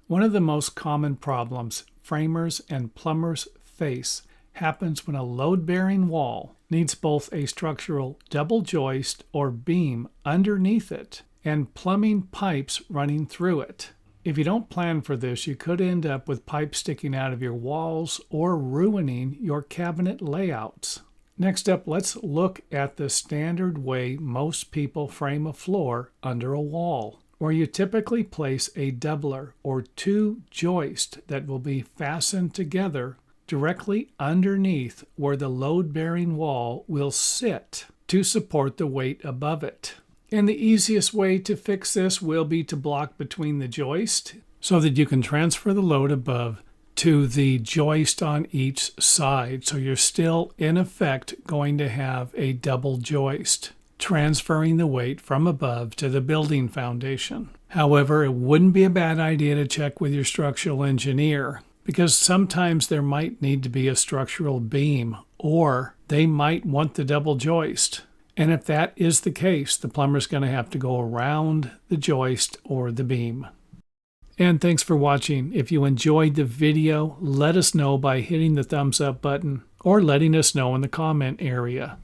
One of the most common problems framers and plumbers face happens when a load-bearing wall needs both a structural double joist or beam underneath it and plumbing pipes running through it. If you don't plan for this, you could end up with pipes sticking out of your walls or ruining your cabinet layouts. Next up, let's look at the standard way most people frame a floor under a wall, where you typically place a doubler or two joist that will be fastened together directly underneath where the load-bearing wall will sit to support the weight above it. And the easiest way to fix this will be to block between the joist so that you can transfer the load above to the joist on each side. So you're still, in effect, going to have a double joist, transferring the weight from above to the building foundation. However, it wouldn't be a bad idea to check with your structural engineer, because sometimes there might need to be a structural beam, or they might want the double joist. And if that is the case, the plumber's going to have to go around the joist or the beam. And thanks for watching. If you enjoyed the video, let us know by hitting the thumbs up button or letting us know in the comment area.